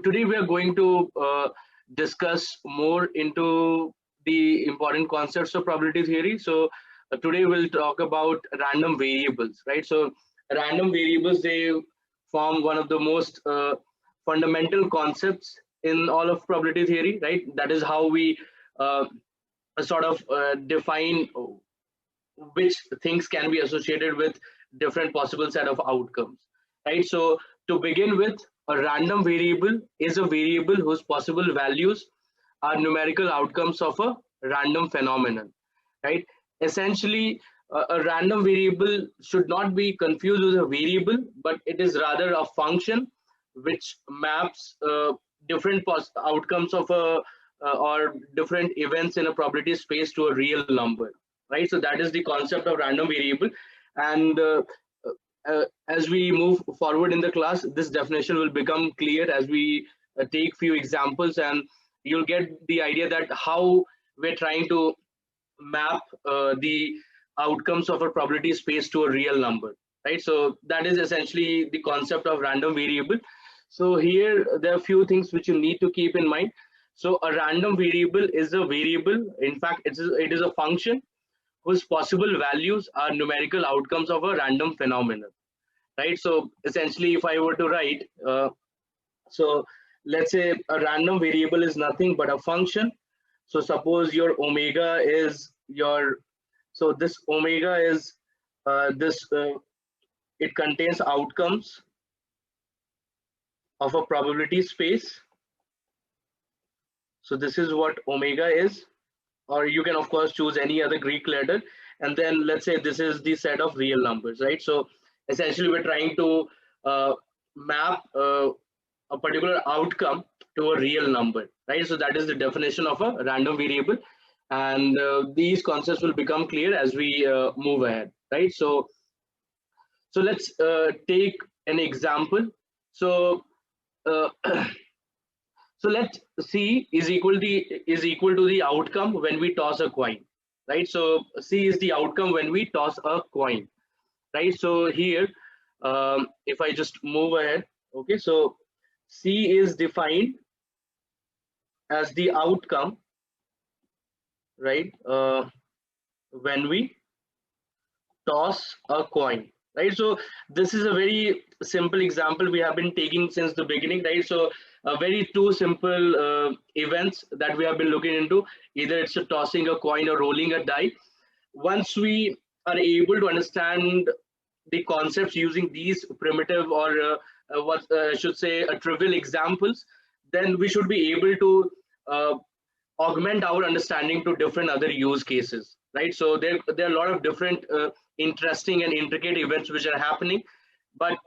today we are going to discuss more into the important concepts of probability theory. So today we'll talk about random variables, right? So random variables, they form one of the most fundamental concepts in all of probability theory, right? That is how we define which things can be associated with different possible set of outcomes, right? So to begin with, a random variable is a variable whose possible values are numerical outcomes of a random phenomenon, right? Essentially, a random variable should not be confused with a variable, but it is rather a function which maps different outcomes of a or different events in a probability space to a real number, right? So that is the concept of random variable. And as we move forward in the class, this definition will become clear as we take few examples, and you'll get the idea that how we're trying to map the outcomes of a probability space to a real number, right? So that is essentially the concept of random variable. So here there are a few things which you need to keep in mind. So a random variable is a variable, in fact it is a function whose possible values are numerical outcomes of a random phenomenon, right? So essentially, if I were to write, so let's say a random variable is nothing but a function. So suppose your omega is your, so this omega is it contains outcomes of a probability space. So this is what omega is, or you can of course choose any other Greek letter, and then let's say this is the set of real numbers, right? So essentially we're trying to map a particular outcome to a real number, right? So that is the definition of a random variable, and these concepts will become clear as we move ahead, right? So let's take an example. So so let C is equal to the outcome when we toss a coin, right? So C is the outcome when we toss a coin, right? So here, if I just move ahead, okay, so C is defined as the outcome, right? When we toss a coin, right? So this is a very simple example we have been taking since the beginning, right? So very two simple events that we have been looking into. Either it's a tossing a coin or rolling a die. Once we are able to understand the concepts using these primitive or what I should say trivial examples, then we should be able to augment our understanding to different other use cases, right? So there are a lot of different interesting and intricate events which are happening, but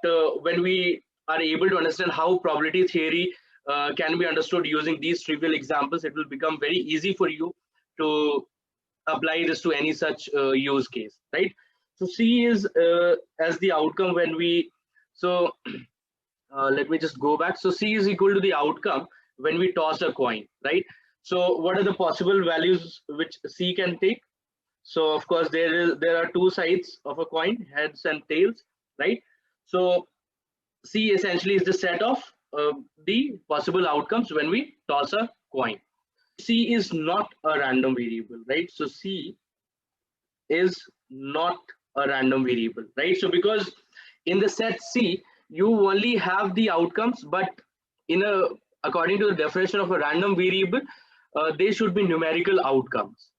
when we are able to understand how probability theory can be understood using these trivial examples, it will become very easy for you to apply this to any such use case, right? So C is as the outcome when we, so let me just go back. So C is equal to the outcome when we toss a coin, right? So what are the possible values which C can take? So of course there are two sides of a coin, heads and tails, right? So C essentially is the set of the possible outcomes when we toss a coin. C is not a random variable, right? So C is not a random variable, right? So because in the set C, you only have the outcomes, but according to the definition of a random variable, they should be numerical outcomes,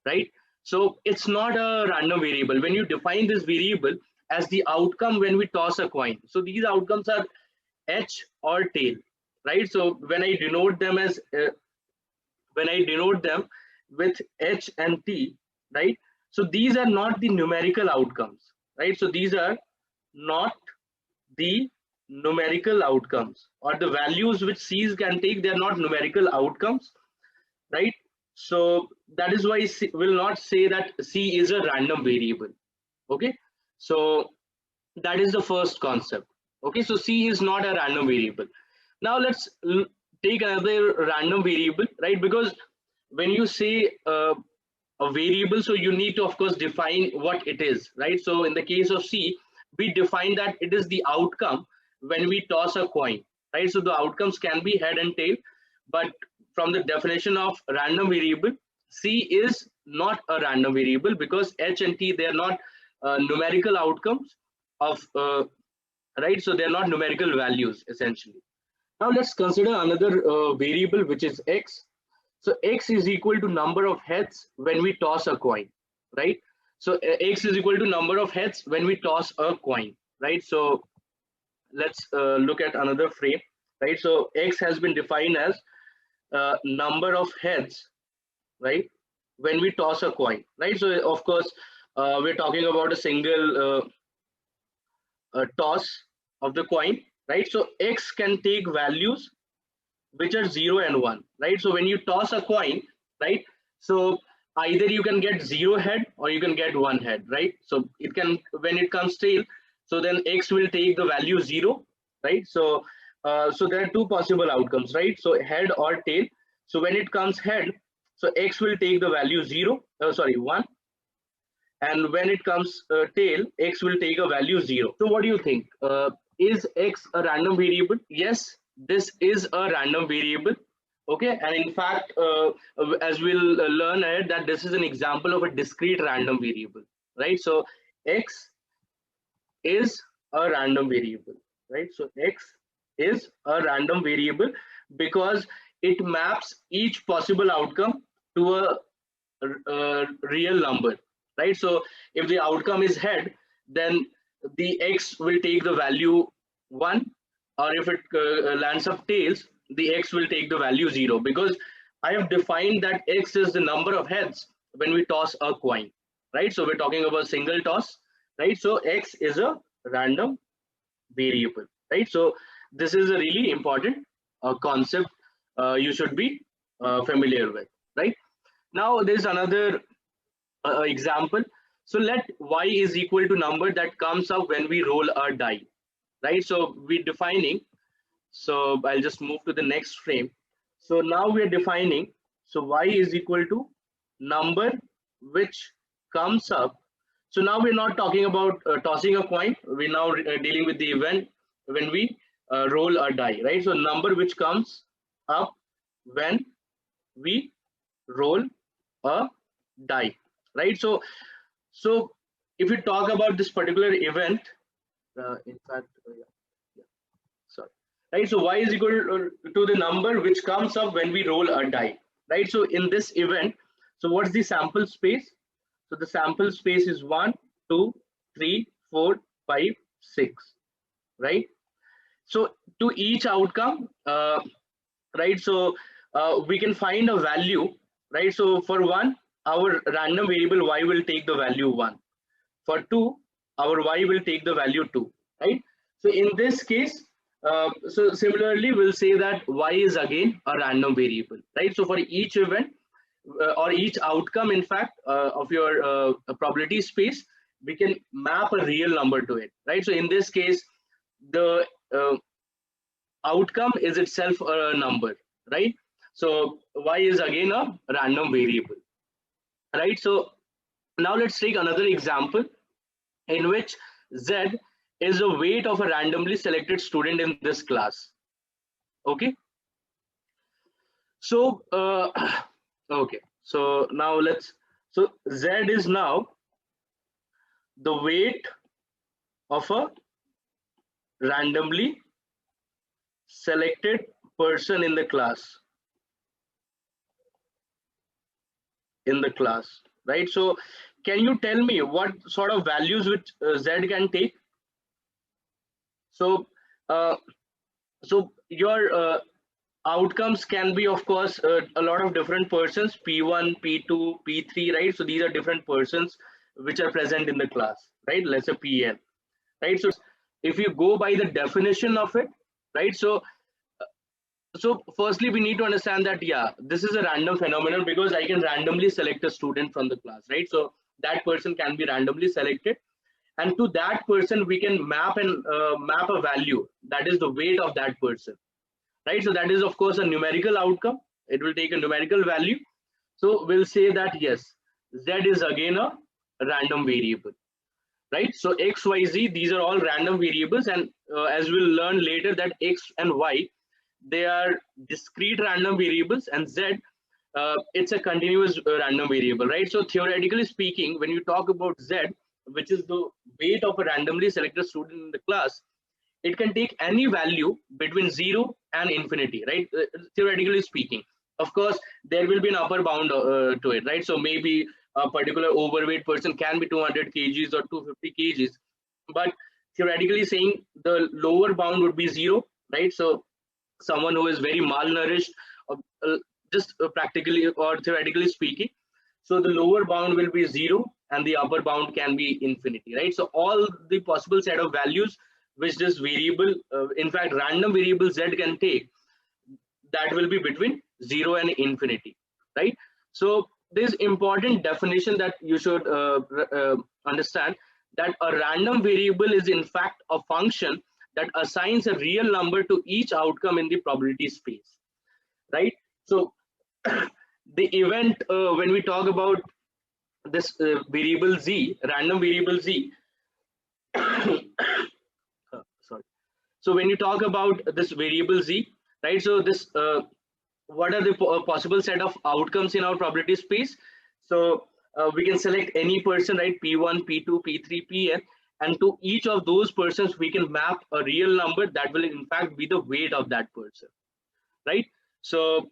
right? So it's not a random variable. When you define this variable as the outcome when we toss a coin, so these outcomes are H or tail, right? So when I denote them as with H and T, right? So these are not the numerical outcomes, right? So these are not the numerical outcomes, or the values which C's can take, they are not numerical outcomes, right? So that is why C will not say that C is a random variable, okay? So that is the first concept, okay? So C is not a random variable. Now let's take another random variable, right? Because when you say a variable, so you need to of course define what it is, right? So in the case of C, we define that it is the outcome when we toss a coin, right? So the outcomes can be head and tail, but from the definition of random variable, C is not a random variable because H and T, they are not numerical outcomes of right. So they are not numerical values essentially. Now let's consider another variable, which is X. So X is equal to number of heads when we toss a coin, right? So X is equal to number of heads when we toss a coin, right? So let's look at another frame, right? So X has been defined as number of heads, right, when we toss a coin, right? So of course, we're talking about a single toss of the coin, right? So X can take values which are 0 and 1, right? So when you toss a coin, right, so either you can get 0 head or you can get 1 head, right? So it can, when it comes tail, so then X will take the value 0, right? So so there are two possible outcomes, right? So head or tail. So when it comes head, so X will take the value 0, 1, and when it comes tail, X will take a value 0. So what do you think? Is X a random variable? Yes, this is a random variable. Okay, and in fact, as we'll learn ahead, that this is an example of a discrete random variable, right? So X is a random variable, right? So X is a random variable because it maps each possible outcome to a real number, right? So if the outcome is head, then the X will take the value 1, or if it lands up tails, the X will take the value 0, because I have defined that X is the number of heads when we toss a coin, right? So we're talking about single toss, right? So X is a random variable, right? So this is a really important concept you should be familiar with, right? Now there's another example. So let Y is equal to number that comes up when we roll a die, right? So we're defining, so I'll just move to the next frame. So now we're defining, so Y is equal to number which comes up. So now we're not talking about tossing a coin. We're now dealing with the event when we roll a die, right? So number which comes up when we roll a die, right? So if we talk about this particular event, in fact, yeah, sorry, right? So Y is equal to the number which comes up when we roll a die, right? So in this event, so what's the sample space? So the sample space is 1, 2, 3, 4, 5, 6, right? So to each outcome, right? So we can find a value, right? So for 1, our random variable Y will take the value 1. For 2, our Y will take the value 2, right? So in this case, so similarly, we'll say that Y is again a random variable, right? So for each event or each outcome, in fact, of your probability space, we can map a real number to it, right? So in this case, the outcome is itself a number, right? So Y is again a random variable, right? So now let's take another example in which Z is the weight of a randomly selected student in this class. Okay. So okay. So now so Z is now the weight of a randomly selected person in the class. Right? So can you tell me what sort of values which Z can take? So so your outcomes can be, of course, a lot of different persons, P1, P2, P3, right? So these are different persons which are present in the class, right? Let's say PN, right? So if you go by the definition of it, right? So firstly, we need to understand that, yeah, this is a random phenomenon because I can randomly select a student from the class, right? So that person can be randomly selected, and to that person we can map a value, that is the weight of that person, right? So that is, of course, a numerical outcome. It will take a numerical value. So we'll say that yes, Z is again a random variable. right? So x, y, z, these are all random variables, and as we'll learn later that x and y, they are discrete random variables, and z, it's a continuous random variable, right? So theoretically speaking, when you talk about z, which is the weight of a randomly selected student in the class, it can take any value between 0 and infinity, right? Theoretically speaking, of course there will be an upper bound to it, right? So maybe a particular overweight person can be 200 kgs or 250 kgs, but theoretically saying the lower bound would be 0, right? So someone who is very malnourished, uh, uh, just practically or theoretically speaking, so the lower bound will be 0 and the upper bound can be infinity, right? So all the possible set of values which this variable, in fact random variable z can take, that will be between 0 and infinity, right? So this important definition that you should understand, that a random variable is in fact a function that assigns a real number to each outcome in the probability space, right? So the event, when we talk about this variable z, random variable z, sorry. So when you talk about this variable z, right? So this, what are the possible set of outcomes in our probability space? So we can select any person, right? P1, P2, P3, Pn, and to each of those persons we can map a real number that will in fact be the weight of that person, right? So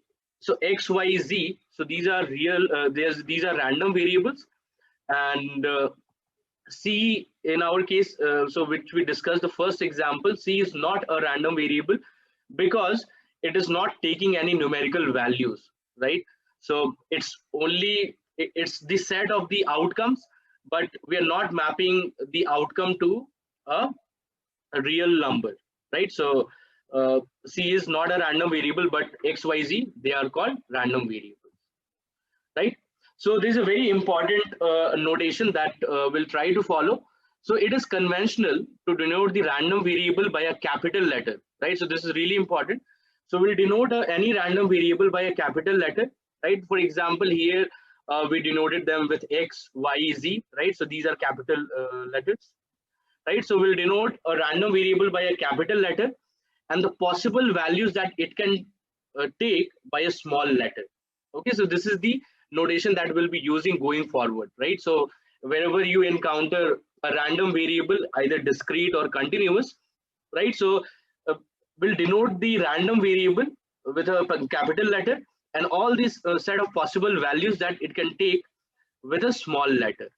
x, y, z, so these are real, these are random variables, and C in our case, so which we discussed the first example, C is not a random variable because it is not taking any numerical values, right? So it's only, it's the set of the outcomes, but we are not mapping the outcome to a real number, right? So C is not a random variable, but X, Y, Z, they are called random variables, right? So this is a very important notation that we'll try to follow. So it is conventional to denote the random variable by a capital letter, right? So this is really important. So we'll denote any random variable by a capital letter, right? For example, here we denoted them with X, Y, Z, right? So these are capital letters, right? So we'll denote a random variable by a capital letter and the possible values that it can take by a small letter. Okay, so this is the notation that we'll be using going forward, right? So wherever you encounter a random variable, either discrete or continuous, right? So uh, we'll denote the random variable with a capital letter and all these set of possible values that it can take with a small letter.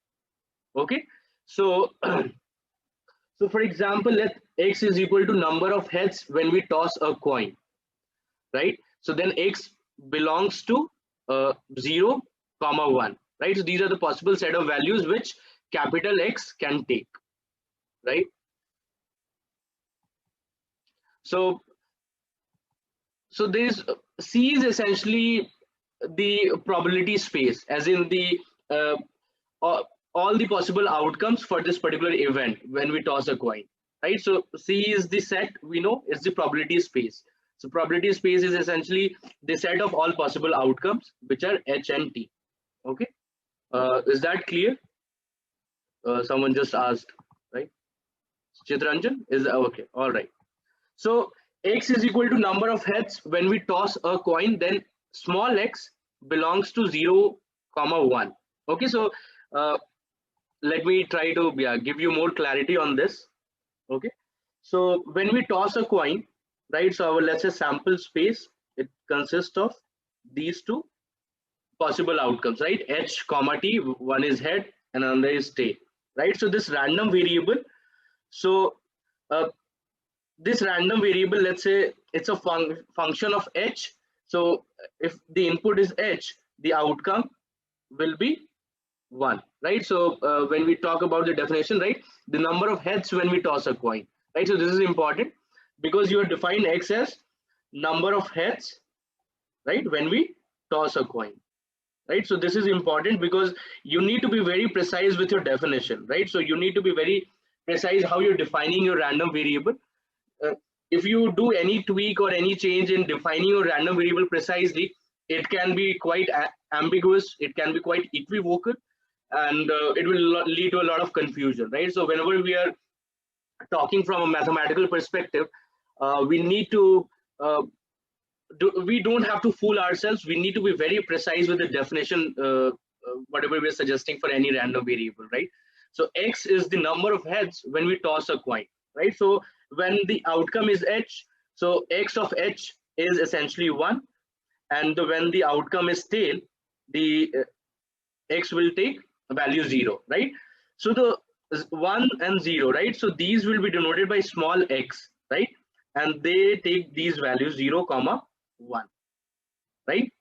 Okay, so so for example, let x is equal to number of heads when we toss a coin, right? So then x belongs to 0 comma 1, right? So these are the possible set of values which capital X can take, right? So this C is essentially the probability space, as in the uh, all the possible outcomes for this particular event when we toss a coin, right? So C is the set, we know it's the probability space. So probability space is essentially the set of all possible outcomes, which are H and T. Okay, is that clear? Someone just asked, right? Chitranjan is okay. All right. So x is equal to number of heads when we toss a coin. Then small x belongs to 0 comma 1. Okay, so let me try to give you more clarity on this. Okay, so when we toss a coin, right? So our, let's say, sample space, it consists of these two possible outcomes, right? H comma T, one is head and another is tail, right? So this random variable, so this random variable, let's say it's a function of H. So if the input is H, the outcome will be 1, right? So when we talk about the definition, right, the number of heads when we toss a coin, right? So this is important because you have defined X as number of heads, right, when we toss a coin, right? So this is important because you need to be very precise with your definition, right? So you need to be very precise how you're defining your random variable. If you do any tweak or any change in defining your random variable precisely, it can be quite ambiguous, it can be quite equivocal, and it will lead to a lot of confusion, right? So whenever we are talking from a mathematical perspective, we need to we don't have to fool ourselves. We need to be very precise with the definition, whatever we're suggesting for any random variable, right? So x is the number of heads when we toss a coin, right? So when the outcome is h, so x of h is essentially 1, and when the outcome is tail, the x will take value 0, right? So the 1 and 0, right? So these will be denoted by small x, right? And they take these values 0 comma 1, right?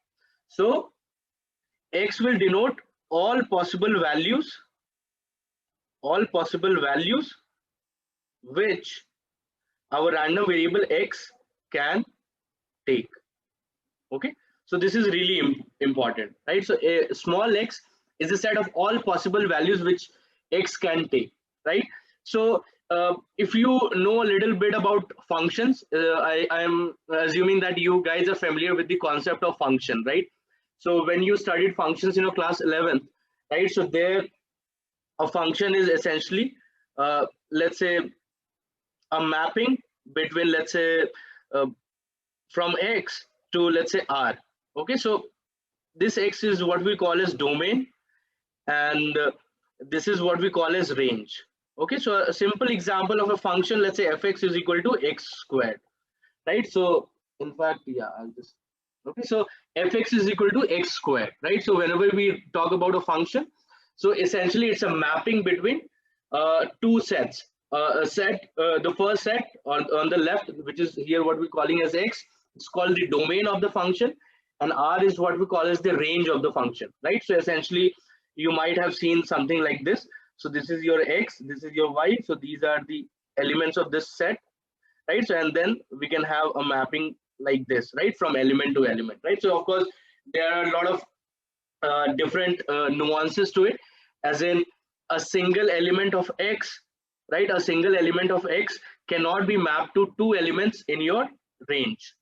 So x will denote all possible values which our random variable x can take. Okay, so this is really important, right? So a small x is a set of all possible values which x can take, right? So if you know a little bit about functions, I am assuming that you guys are familiar with the concept of function, right? So when you studied functions in your class 11th, right? So there a function is essentially let's say a mapping between, let's say, from x to, let's say, r. Okay, so this x is what we call as domain, and this is what we call as range. Okay, so a simple example of a function, let's say fx is equal to x squared, right? So in fact, yeah, I'll just, okay, so fx is equal to x squared, right? So whenever we talk about a function, so essentially it's a mapping between two sets. A set, the first set on the left, which is here what we're calling as x, it's called the domain of the function, and r is what we call as the range of the function, right? So essentially you might have seen something like this. So this is your x, this is your y, so these are the elements of this set, right? So and then we can have a mapping like this, right, from element to element, right? So of course there are a lot of different nuances to it, as in a single element of x, right? A single element of x cannot be mapped to two elements in your range,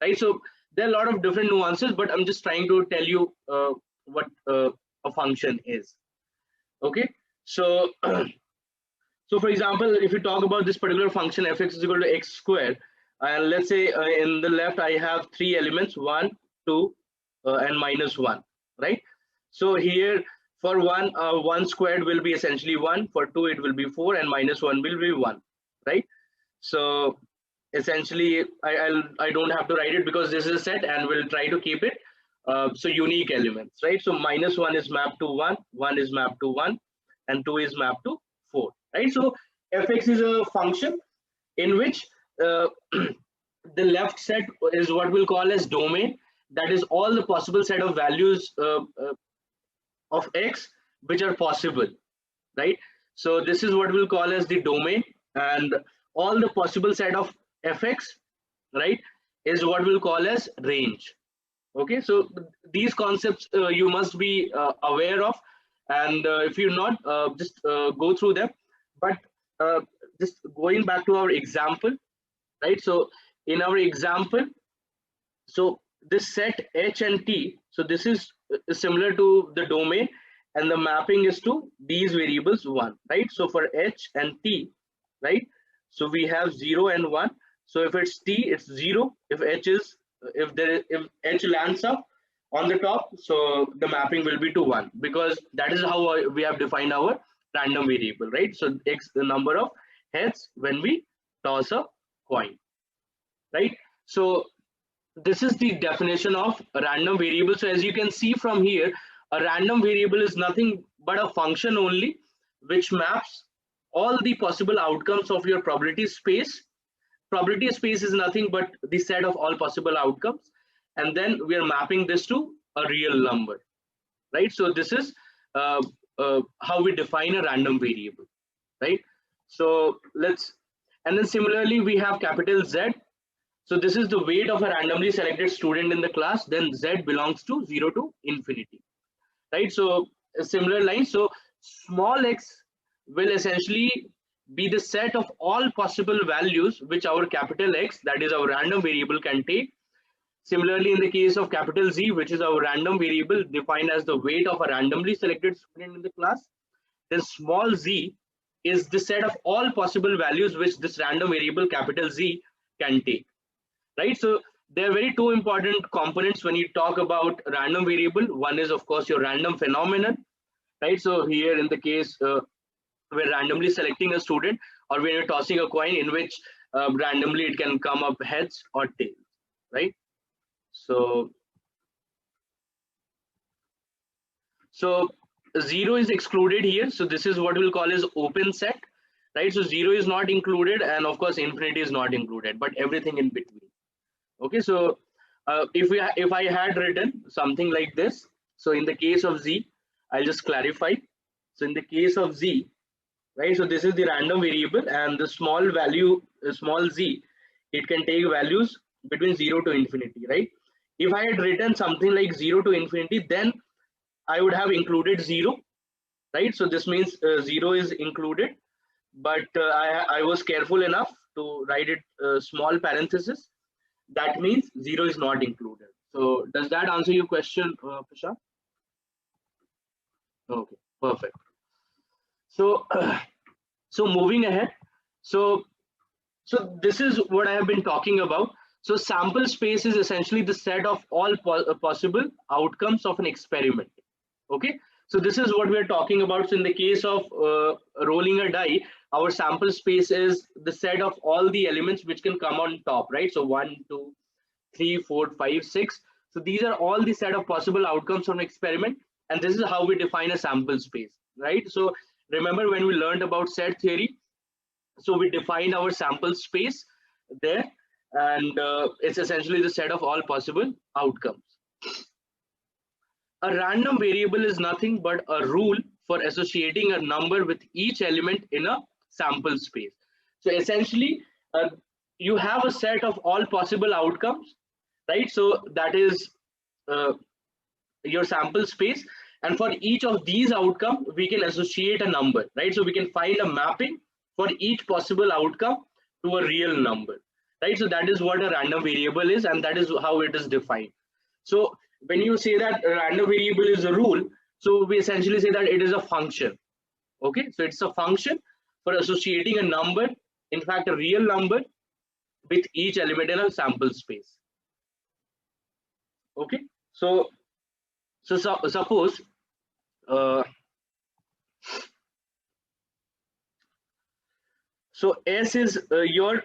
right? So there are a lot of different nuances, but I'm just trying to tell you what a function is. Okay, so so for example, if you talk about this particular function fx is equal to x squared, and let's say in the left I have three elements, 1, 2, and minus 1, right? So here for 1, 1 squared will be essentially 1, for 2 it will be 4, and minus 1 will be 1, right? So essentially I don't have to write it because this is a set, and we'll try to keep it so unique elements, right? So minus 1 is mapped to 1, 1 is mapped to 1, and 2 is mapped to 4, right? So fx is a function in which the left set is what we'll call as domain, that is all the possible set of values of x which are possible, right? So this is what we'll call as the domain, and all the possible set of fx, right, is what we'll call as range. Okay, so these concepts you must be aware of, and if you're not, just go through them. But just going back to our example, right? So in our example, so this set h and t, so this is similar to the domain, and the mapping is to these variables 1, right? So for h and t, right, so we have 0 and 1. So if it's t, it's 0. If h is, if h lands up on the top, so the mapping will be to 1, because that is how we have defined our random variable, right? So x, the number of heads when we toss a coin, right? So this is the definition of a random variable. So as you can see from here, a random variable is nothing but a function only which maps all the possible outcomes of your probability space. Probability space is nothing but the set of all possible outcomes, and then we are mapping this to a real number, right? So this is how we define a random variable, right? So and then similarly we have capital Z. So this is the weight of a randomly selected student in the class, then Z belongs to 0 to infinity, right? So a similar line, so small x will essentially be the set of all possible values which our capital X, that is our random variable, can take. Similarly, in the case of capital Z, which is our random variable defined as the weight of a randomly selected student in the class, then small z is the set of all possible values which this random variable capital Z can take, right? So there are very two important components when you talk about random variable. One is, of course, your random phenomenon, right? So here in the case, we're randomly selecting a student, or when you're tossing a coin in which randomly it can come up heads or tails, right? So zero is excluded here. So this is what we'll call as open set, right? So zero is not included, and of course infinity is not included, but everything in between. Okay, so if I had written something like this, so in the case of Z, I'll just clarify. So in the case of Z, right? So this is the random variable, and the small value, small z, it can take values between 0 to infinity, right? If I had written something like 0 to infinity, then I would have included 0, right? So this means 0 is included, but I was careful enough to write it small parenthesis. That means 0 is not included. So does that answer your question, Prashant? Okay, perfect. So so moving ahead, so this is what I have been talking about. So sample space is essentially the set of all possible outcomes of an experiment. Okay, so this is what we are talking about. So in the case of rolling a die, our sample space is the set of all the elements which can come on top, right? So 1, 2, 3, 4, 5, 6. So these are all the set of possible outcomes from an experiment, and this is how we define a sample space, right? So remember when we learned about set theory, so we defined our sample space there, and it's essentially the set of all possible outcomes. A random variable is nothing but a rule for associating a number with each element in a sample space. So essentially, you have a set of all possible outcomes, right? So that is your sample space, and for each of these outcomes, we can associate a number, right? So we can find a mapping for each possible outcome to a real number, right? So that is what a random variable is, and that is how it is defined. So when you say that a random variable is a rule, so we essentially say that it is a function. Okay, so it's a function for associating a number, in fact a real number, with each element in a sample space. Okay, so suppose so S is your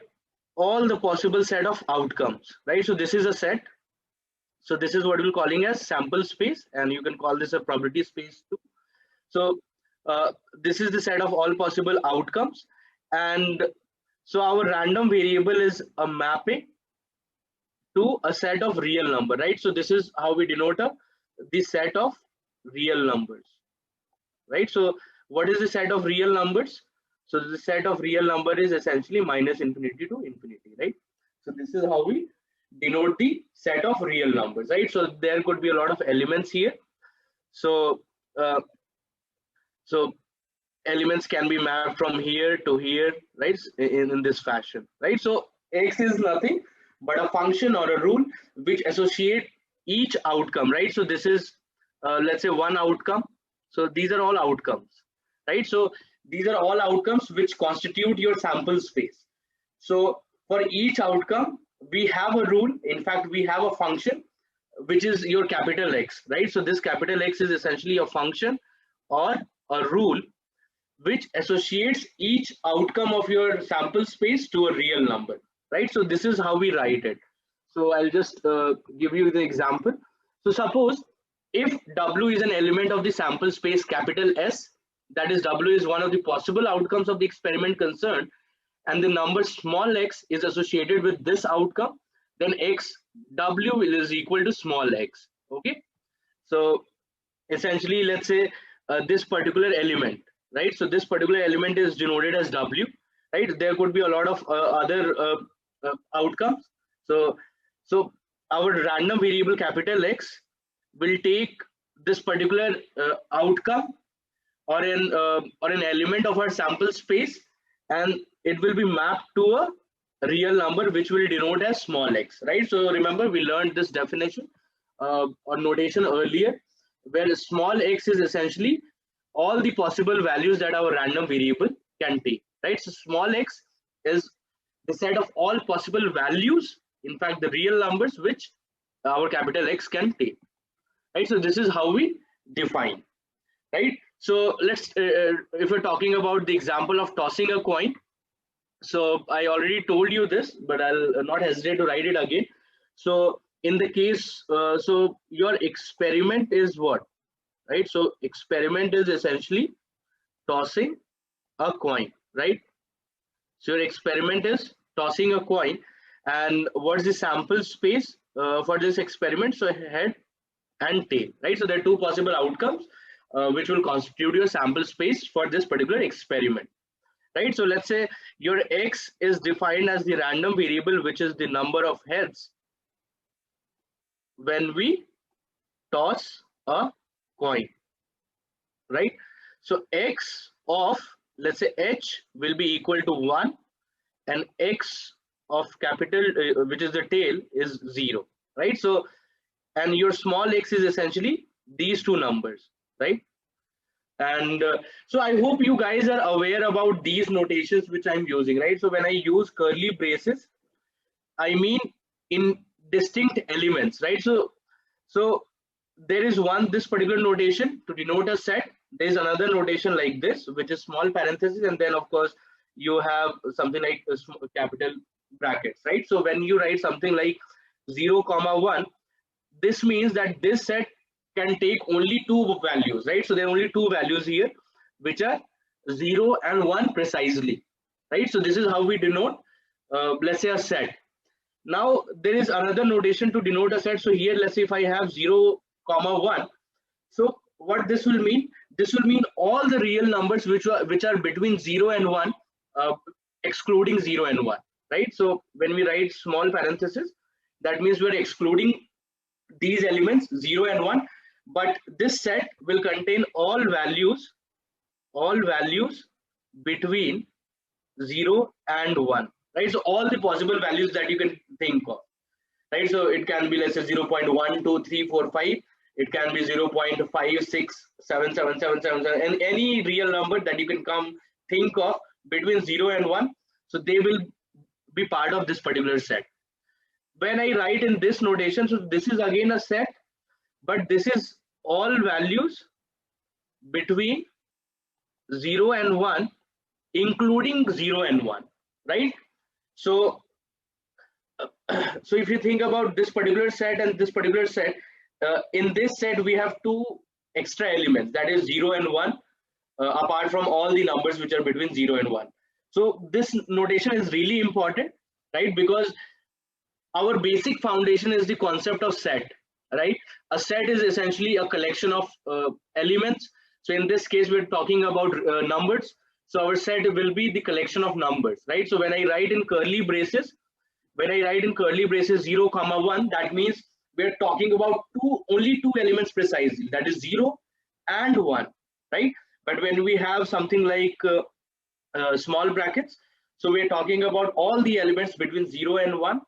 all the possible set of outcomes, right? So this is a set. So this is what we're calling as sample space, and you can call this a probability space too. So this is the set of all possible outcomes, and so our random variable is a mapping to a set of real number, right? So this is how we denote the set of real numbers, right? So what is the set of real numbers? So the set of real number is essentially minus infinity to infinity, right? So this is how we denote the set of real numbers, right? So there could be a lot of elements here. So so elements can be mapped from here to here, right? In this fashion, right? So X is nothing but a function or a rule which associate each outcome, right? So this is let's say one outcome. So these are all outcomes, right? So these are all outcomes which constitute your sample space. So for each outcome, we have a rule. In fact, we have a function which is your capital X, right? So this capital X is essentially a function or a rule which associates each outcome of your sample space to a real number, right? So this is how we write it. So I'll just give you the example. So suppose if W is an element of the sample space capital S, that is W is one of the possible outcomes of the experiment concerned, and the number small x is associated with this outcome, then X W is equal to small x. Okay, so essentially let's say this particular element, right? So this particular element is denoted as W, right? There could be a lot of other outcomes. So our random variable capital X will take this particular outcome or an element of our sample space, and it will be mapped to real number which will denote as small x, right? So remember we learned this definition or notation earlier, where small x is essentially all the possible values that our random variable can take, right? So small x is the set of all possible values, in fact the real numbers which our capital X can take, right? So this is how we define, right? So let's if we're talking about the example of tossing a coin, so I already told you this, but I'll not hesitate to write it again. So in the case, so your experiment is what, right? So experiment is essentially tossing a coin, right? So your experiment is tossing a coin, and what's the sample space for this experiment? So head and tail, right? So there are two possible outcomes which will constitute your sample space for this particular experiment, right? So let's say your x is defined as the random variable, which is the number of heads when we toss a coin, right? So x of, let's say, h will be equal to 1, and x of capital which is the tail is 0, right? So and your small x is essentially these two numbers, right? And so I hope you guys are aware about these notations which I'm using, right? So when I use curly braces, I mean in distinct elements, right? So there is this particular notation to denote a set. There is another notation like this, which is small parentheses, and then of course you have something like capital brackets, right? So when you write something like 0, 1, this means that this set can take only two values, right? So there are only two values here, which are 0 and 1 precisely, right? So this is how we denote, let's say, a set. Now there is another notation to denote a set. So here, let's say if I have 0, 1, so what this will mean? This will mean all the real numbers which are between 0 and 1, excluding 0 and 1, right? So when we write small parentheses, that means we're excluding these elements 0 and 1, but this set will contain all values between 0 and 1, right? So all the possible values that you can think of, right? So it can be, let's say, 0 0.1, 2, 3, 4, 5. It can be 0 0.5, 6, 7, 7, 7, 7, 7, and any real number that you can think of between 0 and 1. So they will be part of this particular set. When I write in this notation, so this is again a set, but this is all values between 0 and 1, including 0 and 1, right? So so if you think about this particular set and this particular set, in this set we have two extra elements, that is 0 and 1, apart from all the numbers which are between 0 and 1. So this notation is really important, right? Because our basic foundation is the concept of set, right? A set is essentially a collection of elements. So in this case, we're talking about numbers. So our set will be the collection of numbers, right? So when I write in curly braces, 0, 1, that means we're talking about only two elements precisely, that is 0 and 1, right? But when we have something like small brackets, so we're talking about all the elements between 0 and 1,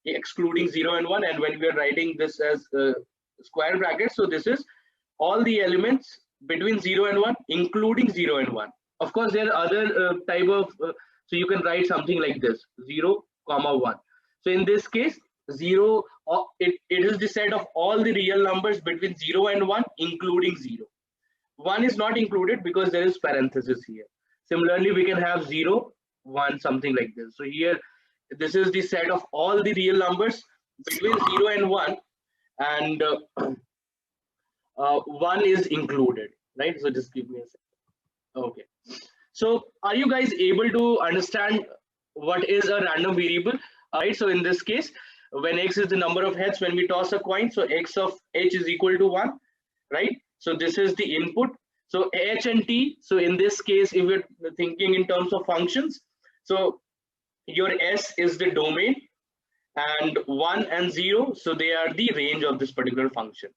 excluding 0 and 1. And when we are writing this as square brackets, so this is all the elements between 0 and 1, including 0 and 1. Of course, there are other type of, so you can write something like this, 0, 1. So in this case, 0, it is the set of all the real numbers between 0 and 1, including 0. 1 is not included because there is parenthesis here. Similarly, we can have 0, 1, something like this. So here, this is the set of all the real numbers between 0 and 1, and 1 is included, right? So just give me a second. Okay. So are you guys able to understand what is a random variable? Right. So in this case, when x is the number of heads when we toss a coin, so x of h is equal to 1, right? So this is the input. So h and t. So in this case, if we're thinking in terms of functions, so your s is the domain, and 1 and 0, so they are the range of this particular function.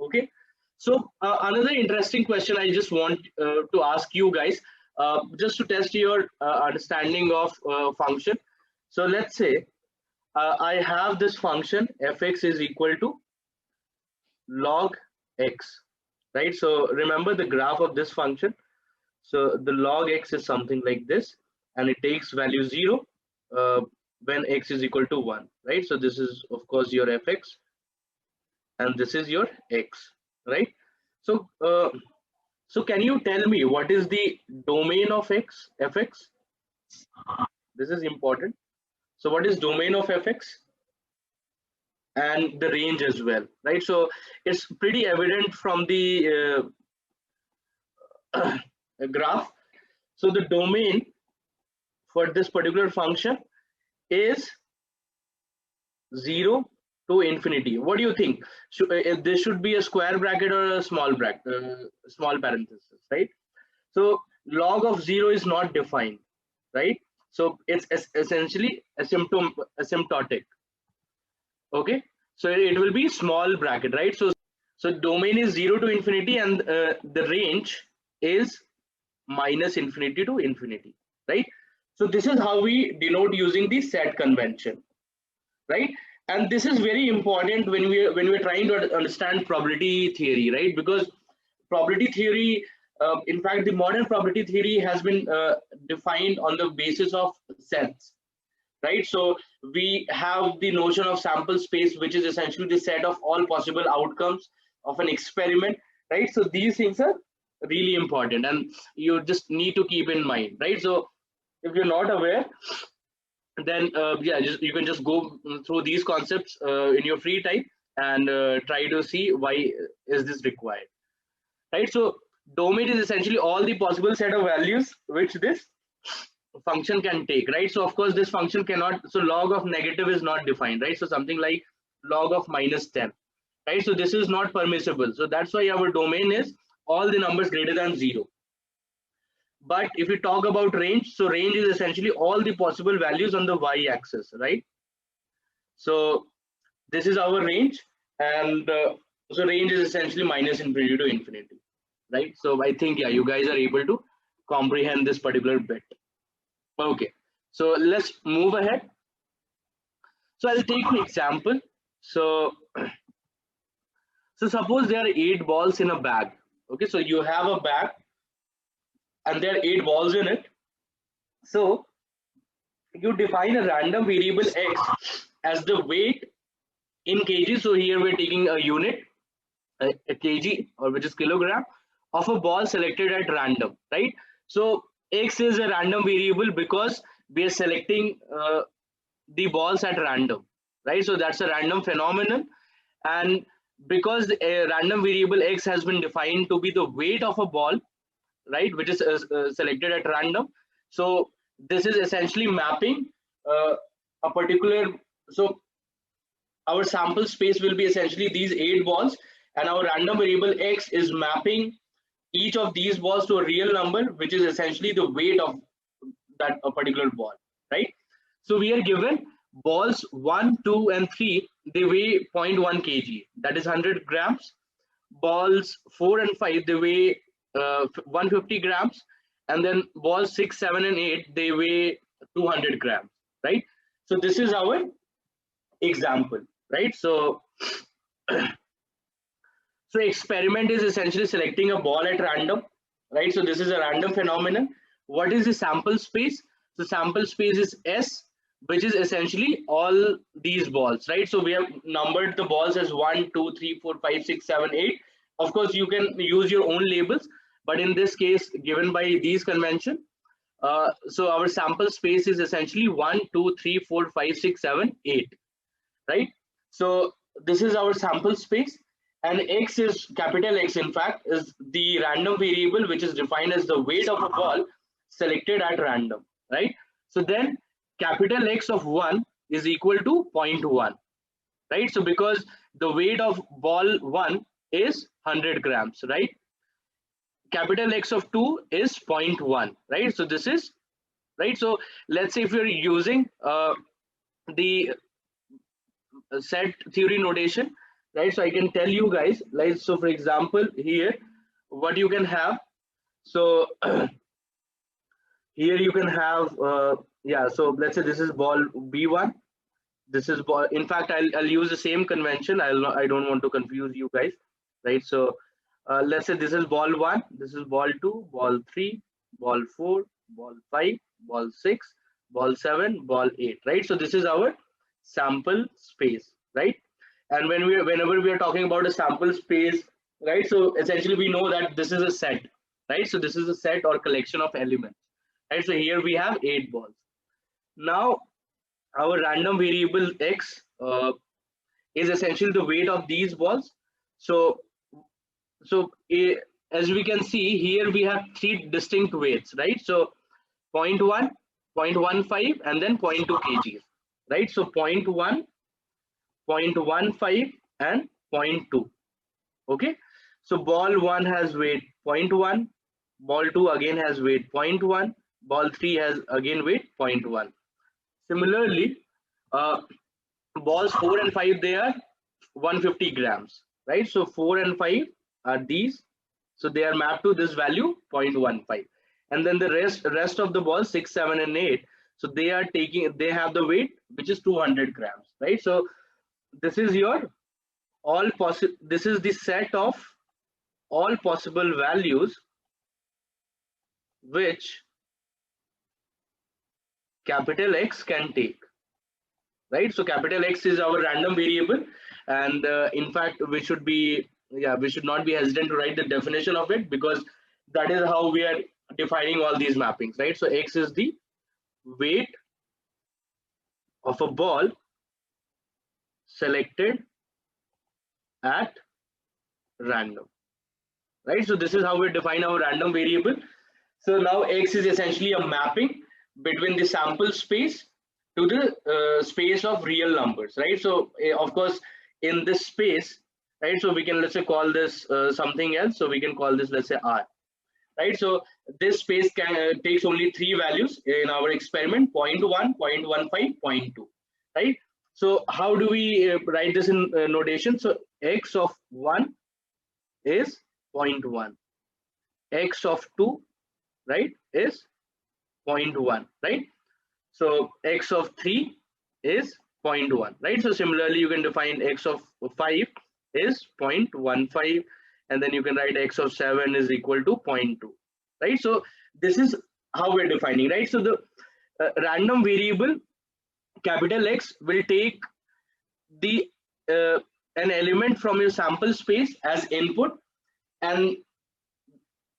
Okay. So another interesting question I just want to ask you guys, just to test your understanding of function. So let's say I have this function fx is equal to log x, right? So remember the graph of this function. So the log x is something like this, and it takes value 0 uh, when x is equal to 1, right? So this is of course your fx, and this is your x, right? So so can you tell me what is the domain of fx? This is important. So what is domain of fx? And the range as well, right? So it's pretty evident from the graph. So the domain for this particular function is 0 to infinity. What do you think? This should be a square bracket or a small bracket, small parenthesis, right? So log of 0 is not defined, right? So it's essentially asymptotic. Okay, so it will be small bracket, right? So domain is 0 to infinity, and the range is minus infinity to infinity, right? So this is how we denote using the set convention, right? And this is very important when we're trying to understand probability theory, right? Because probability theory, in fact, the modern probability theory has been defined on the basis of sets, right? So we have the notion of sample space, which is essentially the set of all possible outcomes of an experiment, right? So these things are really important, and you just need to keep in mind, right? So if you're not aware, then yeah, you can just go through these concepts in your free time and try to see why is this required, right? So domain is essentially all the possible set of values which this function can take, right? So of course this function cannot, so log of negative is not defined, right? So something like log of minus 10, right? So this is not permissible. So that's why our domain is all the numbers greater than 0. But if we talk about range, so range is essentially all the possible values on the y-axis, right? So this is our range, and so range is essentially minus infinity to infinity, right? So I think, yeah, you guys are able to comprehend this particular bit. Okay, so let's move ahead. So I'll take an example. So suppose there are 8 balls in a bag. Okay, so you have a bag and there are 8 balls in it. So you define a random variable x as the weight in kg. So here we're taking a unit, a kg, or which is kilogram, of a ball selected at random, right? So x is a random variable because we are selecting the balls at random, right? So that's a random phenomenon, and because a random variable x has been defined to be the weight of a ball, right, which is selected at random. So this is essentially mapping a particular, so our sample space will be essentially these 8 balls, and our random variable x is mapping each of these balls to a real number, which is essentially the weight of that a particular ball, right? So we are given balls 1, 2, and 3, they weigh 0.1 kg, that is 100 grams. Balls 4 and 5, they weigh 150 grams, and then balls 6, 7, and 8, they weigh 200 grams, right? So this is our example, right? So so experiment is essentially selecting a ball at random, right? So this is a random phenomenon. What is the sample space? So sample space is S, which is essentially all these balls, right? So we have numbered the balls as 1, 2, 3, 4, 5, 6, 7, 8. Of course, you can use your own labels, but in this case, given by these convention, so our sample space is essentially 1, 2, 3, 4, 5, 6, 7, 8, right? So this is our sample space, and x is capital X, in fact, is the random variable which is defined as the weight of a ball selected at random, right? So then capital X of 1 is equal to 0.1, right? So because the weight of ball 1 is 100 grams, right? Capital X of 2 is 0.1, right? So this is, right? So let's say if you're using the set theory notation, right? So I can tell you guys, like, so for example, here, what you can have, so here you can have yeah, so let's say this is ball B1. This is ball. In fact, I'll use the same convention. I don't want to confuse you guys, right? So let's say this is ball 1, this is ball 2, ball 3, ball 4, ball 5, ball 6, ball 7, ball 8, right? So this is our sample space, right? And whenever we are talking about a sample space, right? So essentially we know that this is a set, right? So this is a set or collection of elements, right? So here we have 8 balls. Now our random variable x is essentially the weight of these balls. So as we can see here, we have 3 distinct weights, right? So 0.1, 0.15, and then 0.2 kgs, right? So 0.1, 0.15, and 0.2. Okay, so ball 1 has weight 0.1, ball 2 again has weight 0.1, ball 3 has again weight 0.1. Similarly, balls 4 and 5, they are 150 grams, right? So 4 and 5 are these, so they are mapped to this value 0.15, and then the rest of the balls 6, 7, and 8, so they have the weight which is 200 grams, right? So this is your this is the set of all possible values which capital X can take, right? So capital X is our random variable, and in fact we should not be hesitant to write the definition of it, because that is how we are defining all these mappings, right? So X is the weight of a ball selected at random, right? So this is how we define our random variable. So now X is essentially a mapping between the sample space to the space of real numbers, right? So of course in this space, right, so we can, let's say, call this something else. So we can call this, let's say, R, right? So this space takes only 3 values in our experiment: 0.1, 0.15, 0.2, right? So how do we write this in notation? So X of 1 is 0.1, X of 2, right, is 0.1, right? So X of 3 is 0.1, right? So similarly, you can define X of 5 is 0.15, and then you can write X of 7 is equal to 0.2, right? So this is how we're defining, right? So the random variable capital X will take the an element from your sample space as input, and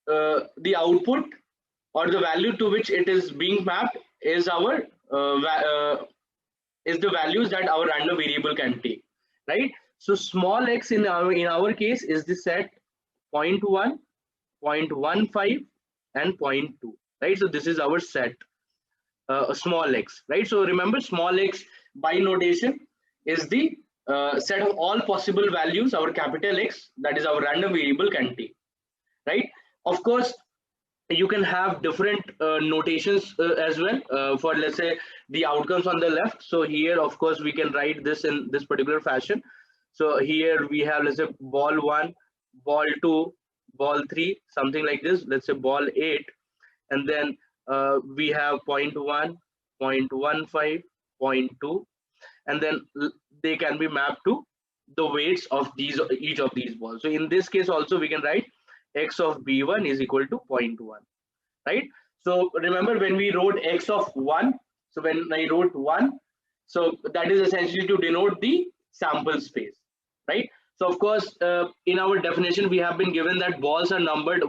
the output or the value to which it is being mapped is our is the values that our random variable can take, right? So small x in our case is the set 0.1, 0.15, and 0.2, right? So this is our set small x, right? So remember, small x by notation is the set of all possible values our capital X, that is our random variable, can take, right? Of course, you can have different notations as well for, let's say, the outcomes on the left. So here, of course, we can write this in this particular fashion. So here we have, let's say, ball 1, ball 2, ball 3, something like this. Let's say ball 8, and then we have 0.1, 0.15, 0.2, and then they can be mapped to the weights of each of these balls. So in this case also we can write X of B1 is equal to 0.1, right? So remember when we wrote X of 1, so when I wrote 1, so that is essentially to denote the sample space, right? So of course in our definition we have been given that balls are numbered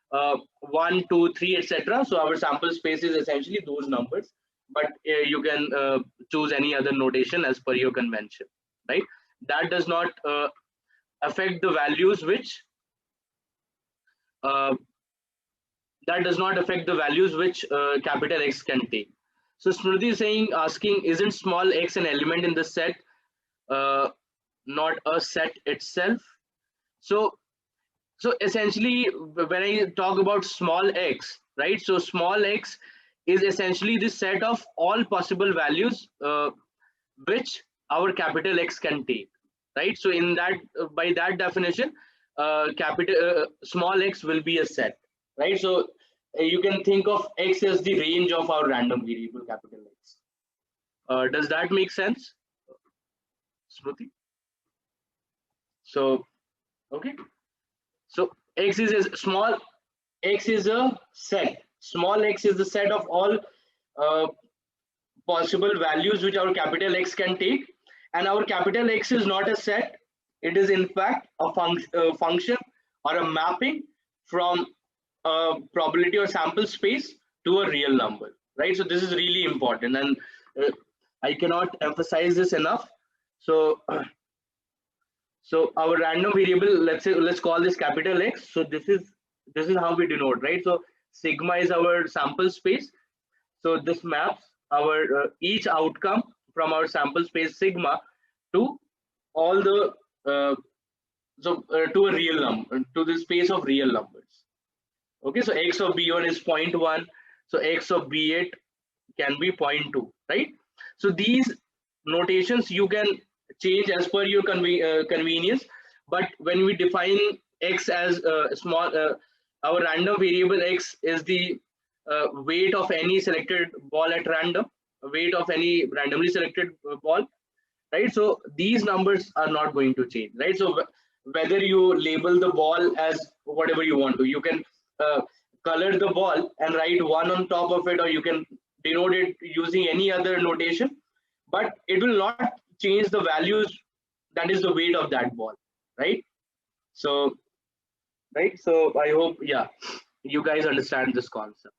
1, 2, 3, etc. So our sample space is essentially those numbers, but you can choose any other notation as per your convention, right? That does not affect the values which capital X can take. So Smriti is asking, isn't small x an element in the set, not a set itself? So essentially, when I talk about small x, right? So small x is essentially the set of all possible values which our capital X can take, right? So in that, by that definition, small x will be a set, right? So you can think of X as the range of our random variable capital X. Does that make sense, Smriti? So, okay. So X is a small X is a set. Small x is the set of all uh, possible values which our capital X can take, and our capital X is not a set. It is in fact a function or a mapping from a probability or sample space to a real number, right? So this is really important, and I cannot emphasize this enough. So so our random variable, let's call this capital X. So this is how we denote, right? So sigma is our sample space. So this maps our each outcome from our sample space sigma to all the to a real number, to the space of real numbers. Okay, so x of b1 is 0.1, so x of b8 can be 0.2, right? So these notations you can change as per your convenience, but when we define x as our random variable x is the weight of any selected ball at random, weight of any randomly selected ball, right? So these numbers are not going to change, right? So whether you label the ball as whatever you want to, you can uh, color the ball and write 1 on top of it, or you can denote it using any other notation, but it will not change the values, that is the weight of that ball, right? So right, so I hope, yeah, you guys understand this concept.